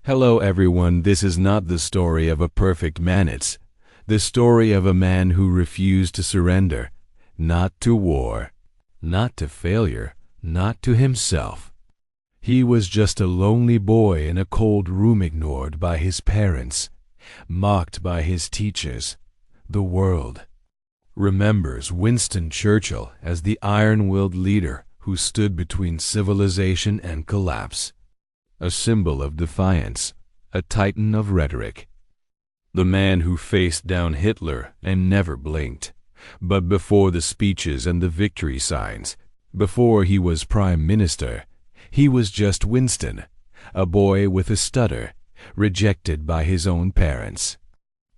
Hello everyone, this is not the story of a perfect man, it's the story of a man who refused to surrender, not to war, not to failure, not to himself. He was just a lonely boy in a cold room, ignored by his parents, mocked by his teachers. The world remembers Winston Churchill as the iron-willed leader who stood between civilization and collapse. A symbol of defiance, a titan of rhetoric. The man who faced down Hitler and never blinked. But before the speeches and the victory signs, before he was prime minister, he was just Winston, a boy with a stutter, rejected by his own parents,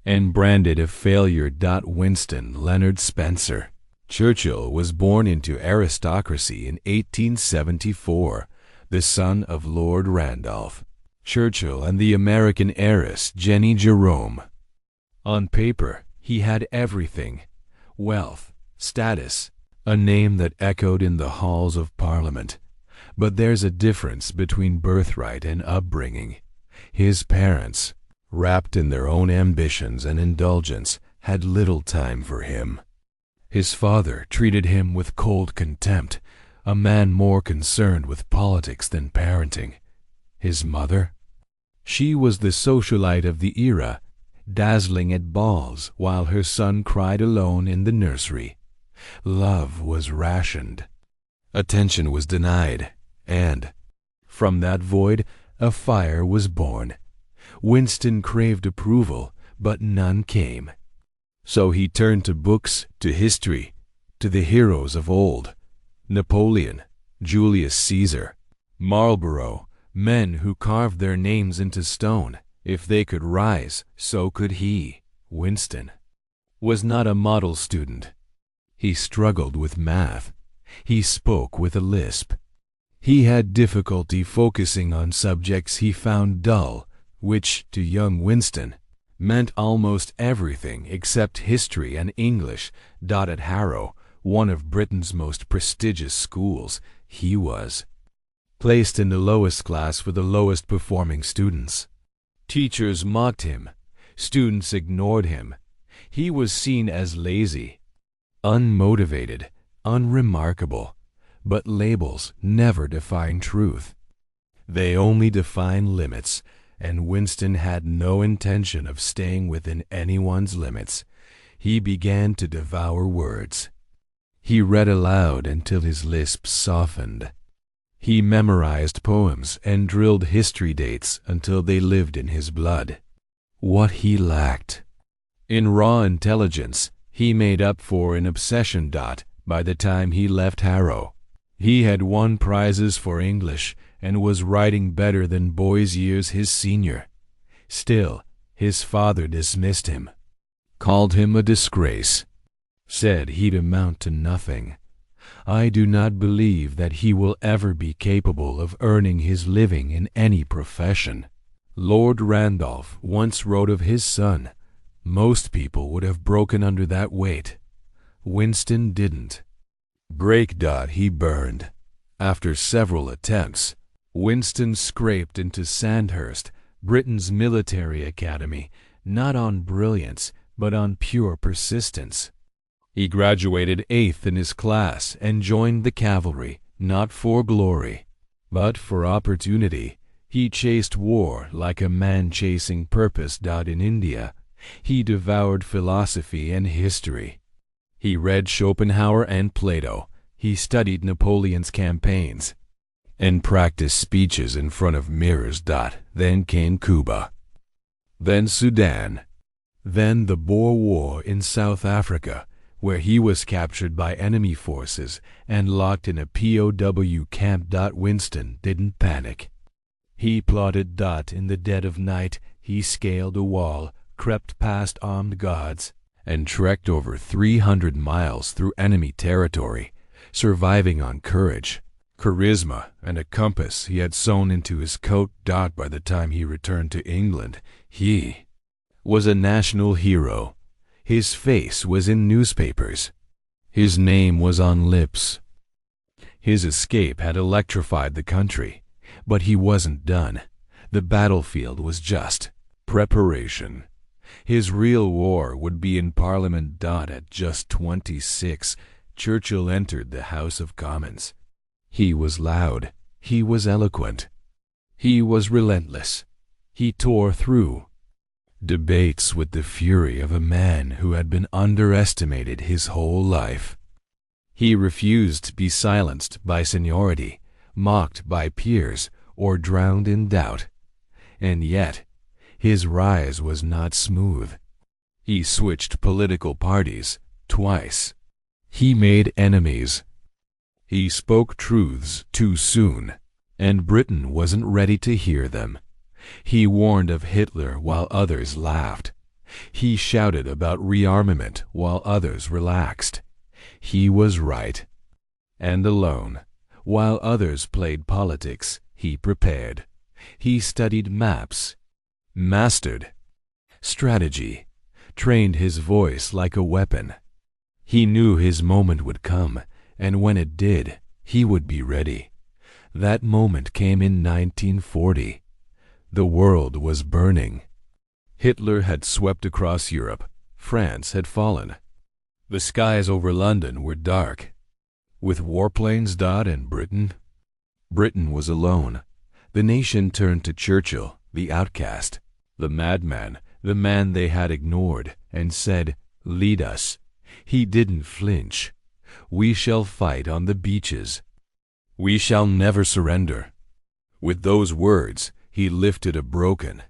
and branded a failure. Winston Leonard Spencer Churchill was born into aristocracy in 1874, the son of Lord Randolph Churchill and the American heiress Jenny Jerome. On paper, he had everything: wealth, status, a name that echoed in the halls of Parliament. But there's a difference between birthright and upbringing. His parents, wrapped in their own ambitions and indulgence, had little time for him. His father treated him with cold contempt, a man more concerned with politics than parenting. His mother? She was the socialite of the era, dazzling at balls while her son cried alone in the nursery. Love was rationed. Attention was denied, and from that void a fire was born. Winston craved approval, but none came. So he turned to books, to history, to the heroes of old. Napoleon, Julius Caesar, Marlborough, men who carved their names into stone. If they could rise, so could he. Winston was not a model student. He struggled with math. He spoke with a lisp. He had difficulty focusing on subjects he found dull, which, to young Winston, meant almost everything except history and English. At Harrow, one of Britain's most prestigious schools, he was placed in the lowest class for the lowest performing students. Teachers mocked him. Students ignored him. He was seen as lazy, unmotivated, unremarkable. But labels never define truth. They only define limits, and Winston had no intention of staying within anyone's limits. He began to devour words. He read aloud until his lisp softened. He memorized poems and drilled history dates until they lived in his blood. What he lacked in raw intelligence, he made up for in obsession. By the time he left Harrow, he had won prizes for English and was writing better than boys years his senior. Still, his father dismissed him, called him a disgrace, said he'd amount to nothing. I do not believe that he will ever be capable of earning his living in any profession. Lord Randolph once wrote of his son, most people would have broken under that weight. Winston didn't break. He burned. After several attempts, Winston scraped into Sandhurst, Britain's military academy, not on brilliance, but on pure persistence. He graduated 8th in his class and joined the cavalry, not for glory, but for opportunity. He chased war like a man chasing purpose. In India, he devoured philosophy and history. He read Schopenhauer and Plato. He studied Napoleon's campaigns and practiced speeches in front of mirrors. Then came Cuba, then Sudan, then the Boer War in South Africa, where he was captured by enemy forces and locked in a POW camp. Winston didn't panic. He plotted. In the dead of night, he scaled a wall, crept past armed guards, and trekked over 300 miles through enemy territory, surviving on courage, charisma, and a compass he had sewn into his coat. By the time he returned to England, he was a national hero. His face was in newspapers. His name was on lips. His escape had electrified the country, but he wasn't done. The battlefield was just preparation. His real war would be in Parliament. At just 26, Churchill entered the House of Commons. He was loud. He was eloquent. He was relentless. He tore through debates with the fury of a man who had been underestimated his whole life. He refused to be silenced by seniority, mocked by peers, or drowned in doubt. And yet, his rise was not smooth. He switched political parties twice. He made enemies. He spoke truths too soon, and Britain wasn't ready to hear them. He warned of Hitler while others laughed. He shouted about rearmament while others relaxed. He was right. And alone, while others played politics, he prepared. He studied maps, mastered strategy, trained his voice like a weapon. He knew his moment would come, and when it did, he would be ready. That moment came in 1940. The world was burning. Hitler had swept across Europe. France had fallen. The skies over London were dark. With warplanes. And Britain was alone. The nation turned to Churchill, the outcast, the madman, the man they had ignored, and said, "Lead us." He didn't flinch. "We shall fight on the beaches. We shall never surrender." With those words, he lifted a broken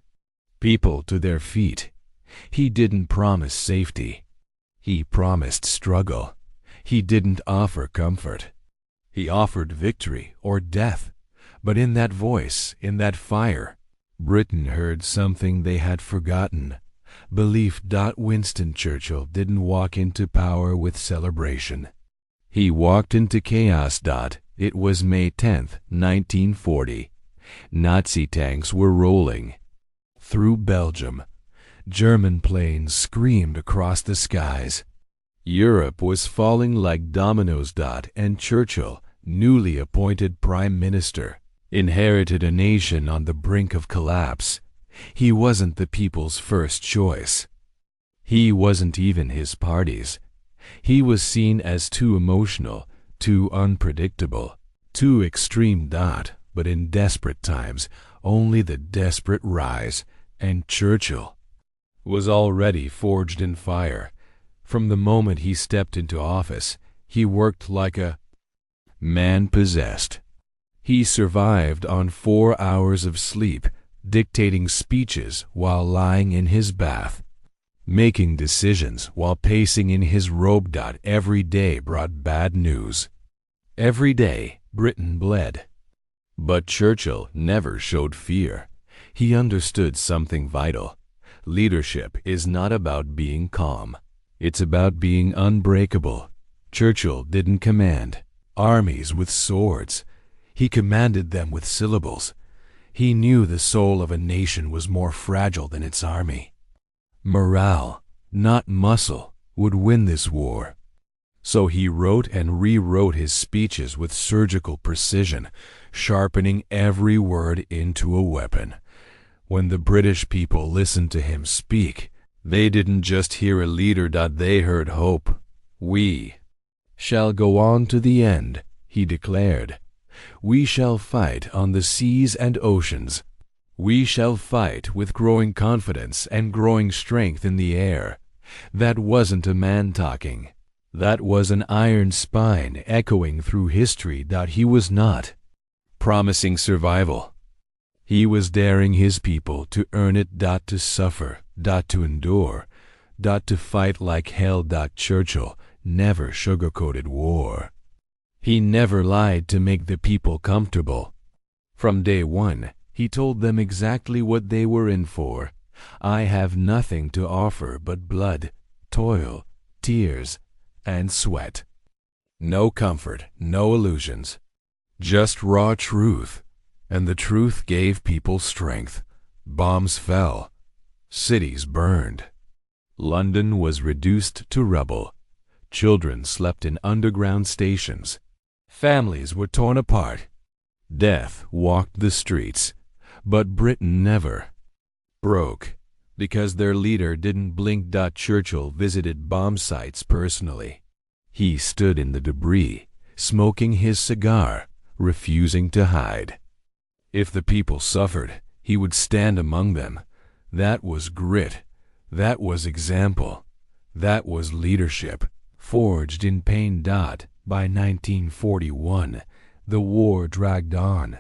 people to their feet. He didn't promise safety. He promised struggle. He didn't offer comfort. He offered victory or death. But in that voice, in that fire, Britain heard something they had forgotten. Belief. Winston Churchill didn't walk into power with celebration. He walked into chaos. It was May 10th, 1940. Nazi tanks were rolling through Belgium. German planes screamed across the skies. Europe was falling like dominoes. And Churchill, newly appointed prime minister, inherited a nation on the brink of collapse. He wasn't the people's first choice. He wasn't even his party's. He was seen as too emotional, too unpredictable, too extreme. But in desperate times, only the desperate rise, and Churchill was already forged in fire. From the moment he stepped into office, he worked like a man possessed. He survived on 4 hours of sleep, dictating speeches while lying in his bath, making decisions while pacing in his robe. Every day brought bad news. Every day Britain bled. But Churchill never showed fear. He understood something vital. Leadership is not about being calm. It's about being unbreakable. Churchill didn't command armies with swords. He commanded them with syllables. He knew the soul of a nation was more fragile than its army. Morale, not muscle, would win this war. So he wrote and rewrote his speeches with surgical precision, sharpening every word into a weapon. When the British people listened to him speak, they didn't just hear a leader. They heard hope. "We shall go on to the end," he declared. "We shall fight on the seas and oceans. We shall fight with growing confidence and growing strength in the air." That wasn't a man talking. That was an iron spine echoing through history. He was not promising survival. He was daring his people to earn it. To suffer. To endure. To fight like hell. Churchill never sugarcoated war. He never lied to make the people comfortable. From day one, he told them exactly what they were in for. "I have nothing to offer but blood, toil, tears, and sweat. No comfort, no illusions. Just raw truth." And the truth gave people strength. Bombs fell. Cities burned. London was reduced to rubble. Children slept in underground stations. Families were torn apart. Death walked the streets. But Britain never broke because their leader didn't blink. Churchill visited bomb sites personally. He stood in the debris, smoking his cigar, refusing to hide. If the people suffered, he would stand among them. That was grit. That was example. That was leadership, forged in pain. By 1941, the war dragged on.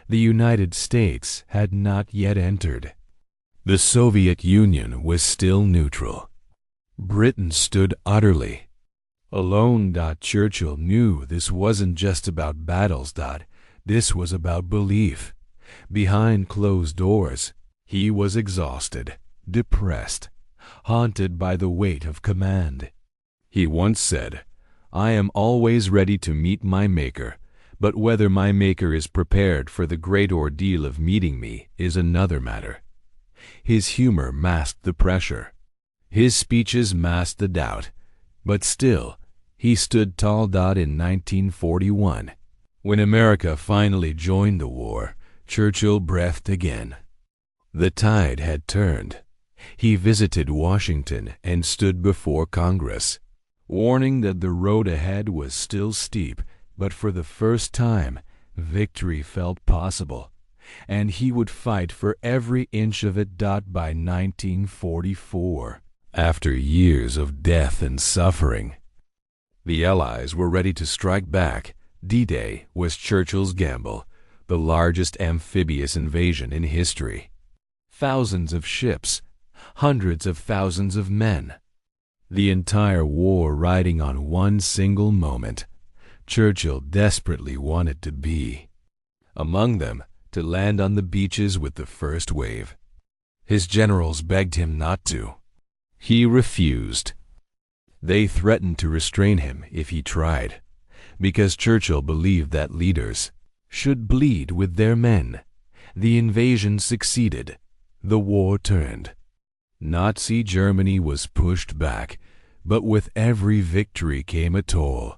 The United States had not yet entered. The Soviet Union was still neutral. Britain stood utterly alone. Churchill knew this wasn't just about battles. This was about belief. Behind closed doors, he was exhausted, depressed, haunted by the weight of command. He once said, "I am always ready to meet my Maker, but whether my Maker is prepared for the great ordeal of meeting me is another matter." His humor masked the pressure. His speeches masked the doubt. But still, he stood tall. In 1941, when America finally joined the war, Churchill breathed again. The tide had turned. He visited Washington and stood before Congress, warning that the road ahead was still steep, but for the first time, victory felt possible, and he would fight for every inch of it. By 1944, after years of death and suffering, the Allies were ready to strike back. D-Day was Churchill's gamble, the largest amphibious invasion in history. Thousands of ships, hundreds of thousands of men. The entire war riding on one single moment. Churchill desperately wanted to be among them, to land on the beaches with the first wave. His generals begged him not to. He refused. They threatened to restrain him if he tried, because Churchill believed that leaders should bleed with their men. The invasion succeeded. The war turned. Nazi Germany was pushed back, but with every victory came a toll.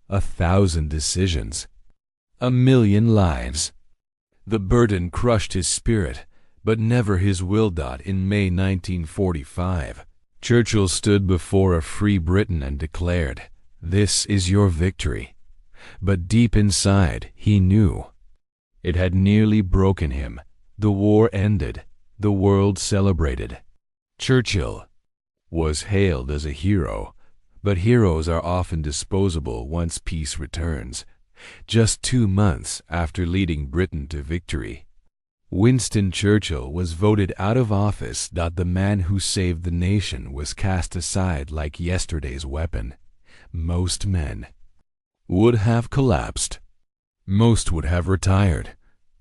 1,000 decisions. 1,000,000 lives. The burden crushed his spirit, but never his will. In May 1945, Churchill stood before a free Britain and declared, "This is your victory." But deep inside, he knew. It had nearly broken him. The war ended. The world celebrated. Churchill was hailed as a hero, but heroes are often disposable once peace returns. Just 2 months after leading Britain to victory, Winston Churchill was voted out of office. The man who saved the nation was cast aside like yesterday's weapon. Most men would have collapsed. Most would have retired.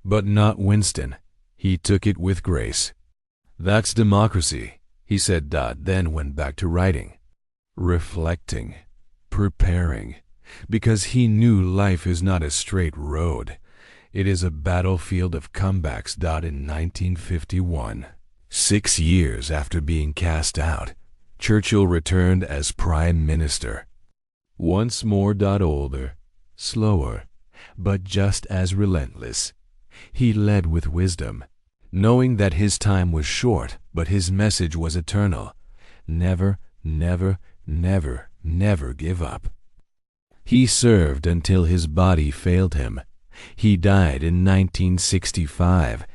But not Winston. He took it with grace. "That's democracy," he said. Then went back to writing, reflecting, preparing, because he knew life is not a straight road. It is a battlefield of comebacks. In 1951, 6 years after being cast out, Churchill returned as Prime Minister. Once more. Older, slower, but just as relentless. He led with wisdom, knowing that his time was short, but his message was eternal. Never, never, never, never give up. He served until his body failed him. He died in 1965,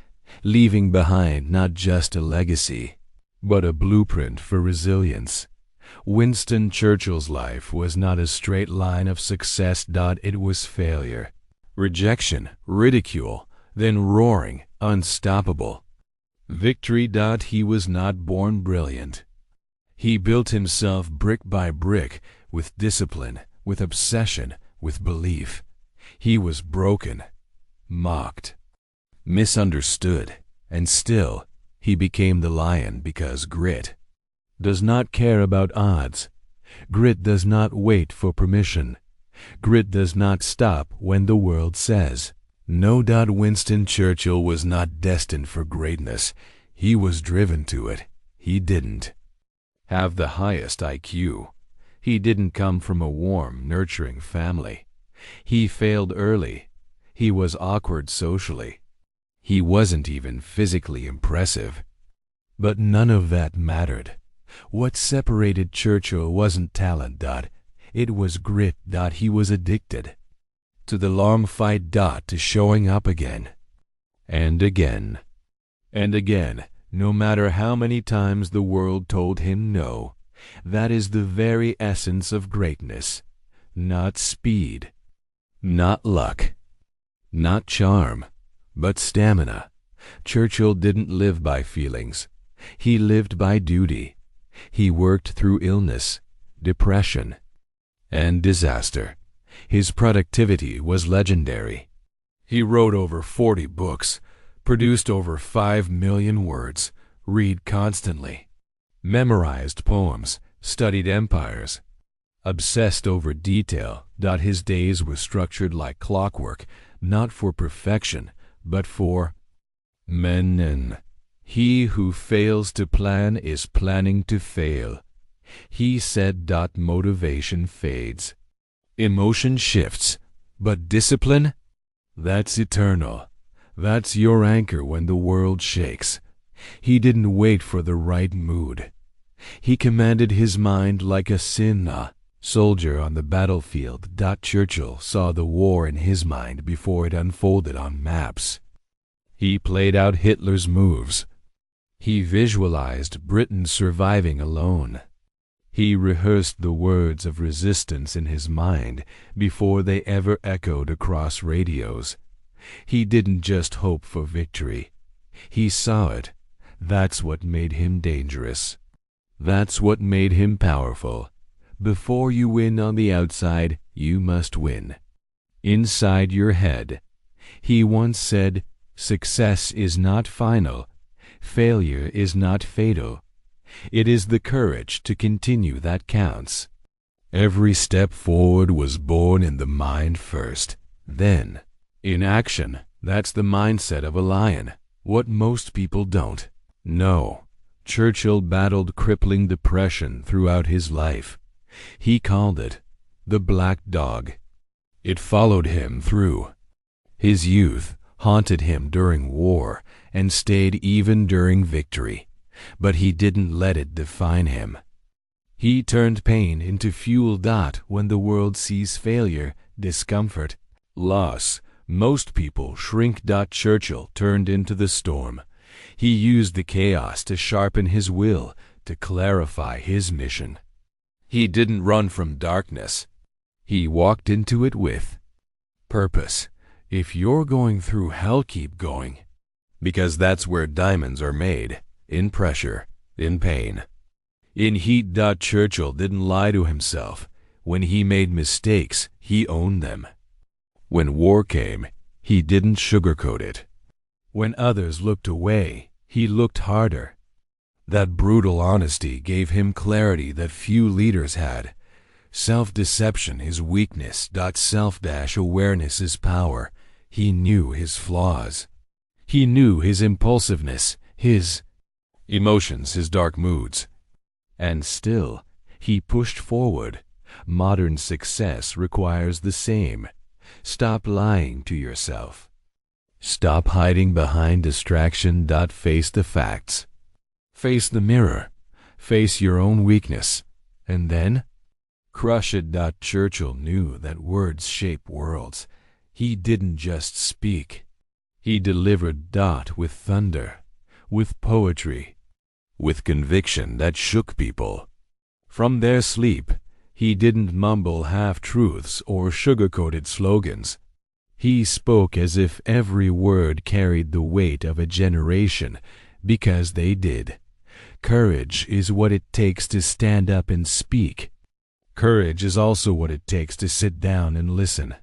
leaving behind not just a legacy, but a blueprint for resilience. Winston Churchill's life was not a straight line of success. It was failure, rejection, ridicule, then roaring, unstoppable victory. He was not born brilliant. He built himself brick by brick, with discipline, with obsession, with belief. He was broken, mocked, misunderstood, and still he became the lion because grit does not care about odds. Grit does not wait for permission. Grit does not stop when the world says no. Winston Churchill was not destined for greatness. He was driven to it. He didn't have the highest IQ. He didn't come from a warm, nurturing family. He failed early. He was awkward socially. He wasn't even physically impressive. But none of that mattered. What separated Churchill wasn't talent. It was grit. He was addicted to the long fight. To showing up again and again and again, no matter how many times the world told him no. That is the very essence of greatness. Not speed, not luck, not charm, but stamina. Churchill didn't live by feelings. He lived by duty. He worked through illness, depression, and disaster. His productivity was legendary. He wrote over 40 books, produced over 5 million words, read constantly, memorized poems, studied empires, obsessed over detail. His days were structured like clockwork, not for perfection, but for meaning. He who fails to plan is planning to fail. He said. Motivation fades. Emotion shifts, but discipline? That's eternal. That's your anchor when the world shakes. He didn't wait for the right mood. He commanded his mind like a soldier on the battlefield. Churchill saw the war in his mind before it unfolded on maps. He played out Hitler's moves. He visualized Britain surviving alone. He rehearsed the words of resistance in his mind before they ever echoed across radios. He didn't just hope for victory. He saw it. That's what made him dangerous. That's what made him powerful. Before you win on the outside, you must win inside your head. He once said, "Success is not final. Failure is not fatal. It is the courage to continue that counts." Every step forward was born in the mind first, then in action. That's the mindset of a lion, what most people don't know. Churchill battled crippling depression throughout his life. He called it the black dog. It followed him through his youth, haunted him during war, and stayed even during victory. But he didn't let it define him. He turned pain into fuel. When the world sees failure, discomfort, loss, most people shrink. Churchill turned into the storm. He used the chaos to sharpen his will, to clarify his mission. He didn't run from darkness. He walked into it with purpose. If you're going through hell, keep going. Because that's where diamonds are made. In pressure, in pain, in heat. Churchill didn't lie to himself. When he made mistakes, he owned them. When war came, he didn't sugarcoat it. When others looked away, he looked harder. That brutal honesty gave him clarity that few leaders had. Self-deception is weakness. Self-awareness is power. He knew his flaws. He knew his impulsiveness, his emotions, his dark moods. And still, he pushed forward. Modern success requires the same. Stop lying to yourself. Stop hiding behind distraction. Face the facts. Face the mirror. Face your own weakness. And then crush it. Churchill knew that words shape worlds. He didn't just speak. He delivered. With thunder, with poetry, with conviction that shook people from their sleep. He didn't mumble half-truths or sugar-coated slogans. He spoke as if every word carried the weight of a generation, because they did. Courage is what it takes to stand up and speak. Courage is also what it takes to sit down and listen.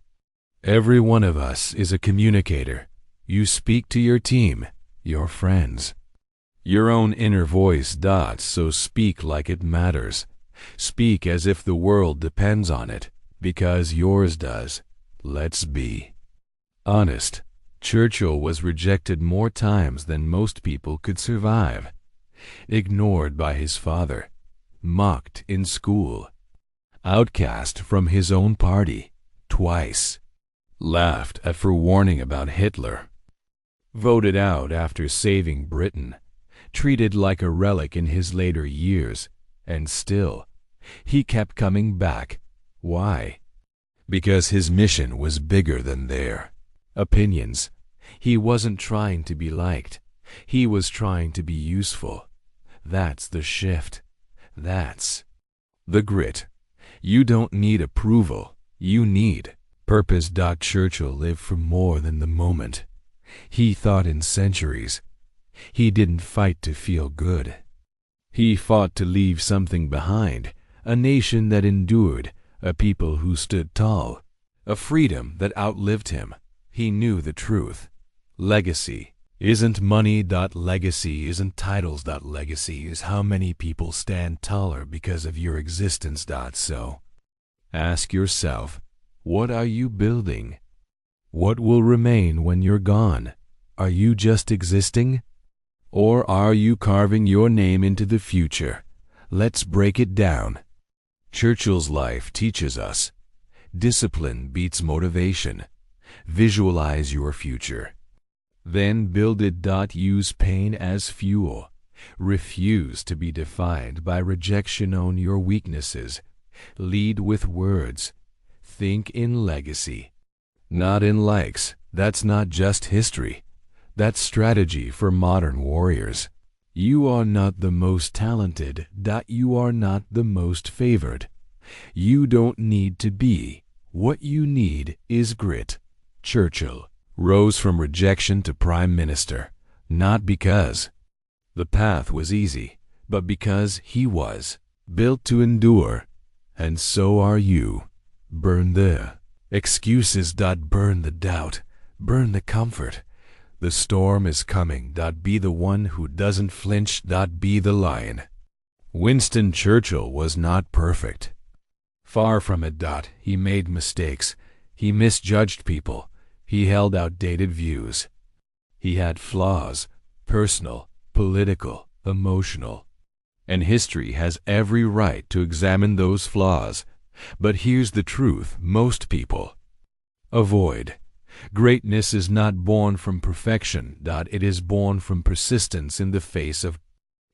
Every one of us is a communicator. You speak to your team, your friends, your own inner voice. So speak like it matters. Speak as if the world depends on it, because yours does. Let's be honest. Churchill was rejected more times than most people could survive. Ignored by his father, mocked in school, outcast from his own party twice, laughed at for warning about Hitler. voted out after saving Britain, treated like a relic in his later years, and still, he kept coming back. Why? Because his mission was bigger than their opinions. He wasn't trying to be liked. He was trying to be useful. That's the shift. That's the grit. You don't need approval. You need purpose. Churchill lived for more than the moment. He thought in centuries. He didn't fight to feel good. He fought to leave something behind, a nation that endured, a people who stood tall, a freedom that outlived him. He knew the truth. Legacy isn't money. Legacy isn't titles. Legacy is how many people stand taller because of your existence. So, ask yourself, what are you building? What will remain when you're gone? Are you just existing? Or are you carving your name into the future? Let's break it down. Churchill's life teaches us. Discipline beats motivation. Visualize your future. Then build it. Use pain as fuel. Refuse to be defined by rejection. Own your weaknesses. Lead with words. Think in legacy, not in likes. That's not just history. That's strategy for modern warriors. You are not the most talented. You are not the most favored. You don't need to be. What you need is grit. Churchill rose from rejection to prime minister, not because the path was easy, but because he was built to endure. And so are you. Burn the excuses. Burn the doubt. Burn the comfort. The storm is coming. Be the one who doesn't flinch. Be the lion. Winston Churchill was not perfect. Far from it. He made mistakes. He misjudged people. He held outdated views. He had flaws, personal, political, emotional. And history has every right to examine those flaws. But here's the truth most people avoid. Greatness is not born from perfection. It is born from persistence in the face of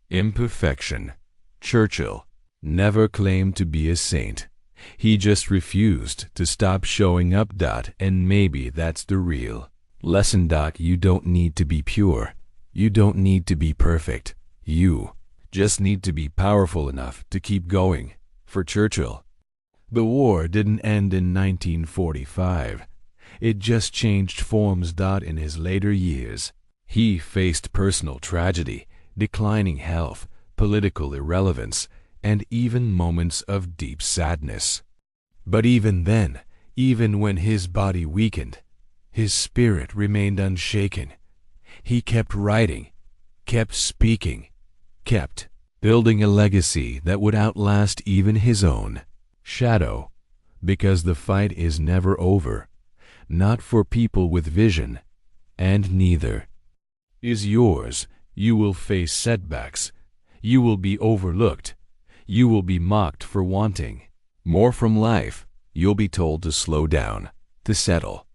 imperfection. Churchill never claimed to be a saint. He just refused to stop showing up. And maybe that's the real lesson. You don't need to be pure. You don't need to be perfect. You just need to be powerful enough to keep going. For Churchill, the war didn't end in 1945. It just changed forms. In his later years, he faced personal tragedy, declining health, political irrelevance, and even moments of deep sadness. But even then, even when his body weakened, his spirit remained unshaken. He kept writing, kept speaking, kept building a legacy that would outlast even his own shadow. Because the fight is never over. Not for people with vision, and neither is yours. You will face setbacks. You will be overlooked. You will be mocked for wanting more from life. You'll be told to slow down, to settle,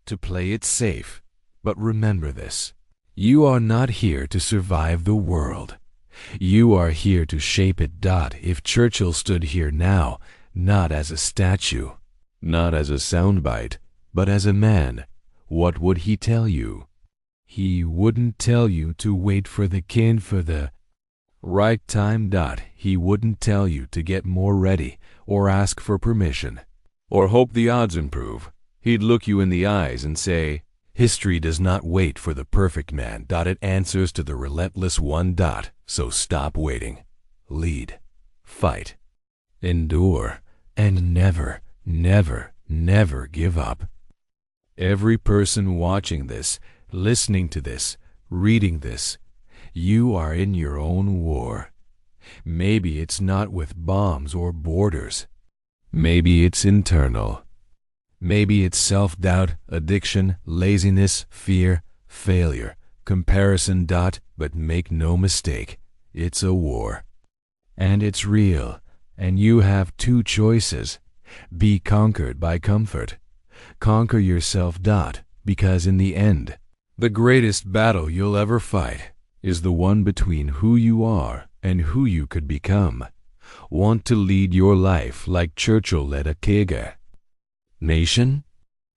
to play it safe. But remember this. You are not here to survive the world. You are here to shape it. If Churchill stood here now, not as a statue, not as a soundbite, but as a man, what would he tell you? He wouldn't tell you to wait for the right time. He wouldn't tell you to get more ready or ask for permission or hope the odds improve. He'd look you in the eyes and say, history does not wait for the perfect man. It answers to the relentless one. So stop waiting. Lead. Fight. Endure. And never, never, never give up. Every person watching this, listening to this, reading this, you are in your own war. Maybe it's not with bombs or borders. Maybe it's internal. Maybe it's self-doubt, addiction, laziness, fear, failure, comparison. But make no mistake, it's a war. And it's real. And you have two choices. Be conquered by comfort. Conquer yourself. Because in the end, The greatest battle you'll ever fight is the one between who you are and who you could become. Want to lead your life like Churchill led a nation?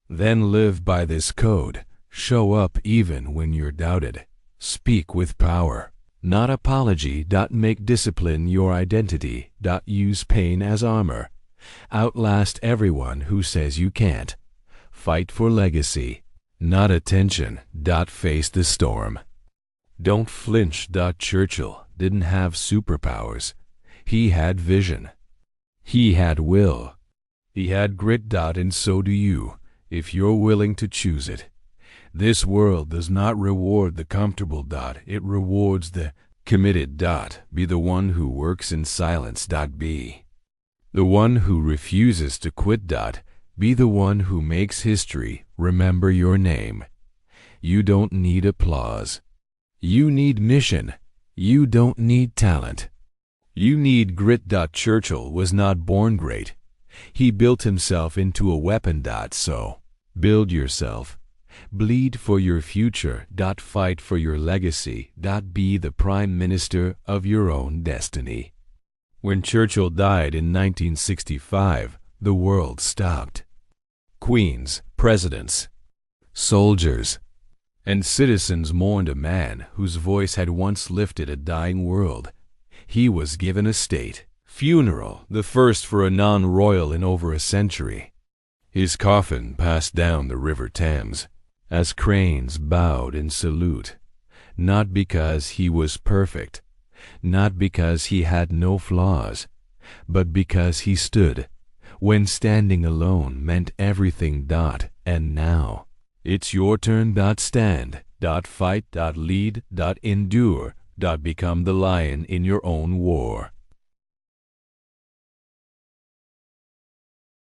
Then live by this code. Show up even when you're doubted. Speak with power, not apology. Make discipline your identity. Use pain as armor. Outlast everyone who says you can't. Fight for legacy, not attention. Face the storm. Don't flinch. Churchill didn't have superpowers. He had vision. He had will. He had grit. And so do you, if you're willing to choose it. This world does not reward the comfortable. It rewards the committed. Be the one who works in silence. Be the one who refuses to quit. Be the one who makes history remember your name. You don't need applause. You need mission. You don't need talent. You need grit. Churchill was not born great. He built himself into a weapon. So build yourself. Bleed for your future. Fight for your legacy. Be the prime minister of your own destiny. When Churchill died in 1965, the world stopped. Queens, presidents, soldiers, and citizens mourned a man whose voice had once lifted a dying world. He was given a state funeral, the first for a non-royal in over a century. His coffin passed down the river Thames as cranes bowed in salute, not because he was perfect, not because he had no flaws, but because he stood when standing alone meant everything. And now, it's your turn. Stand, fight, lead, endure, become the lion in your own war.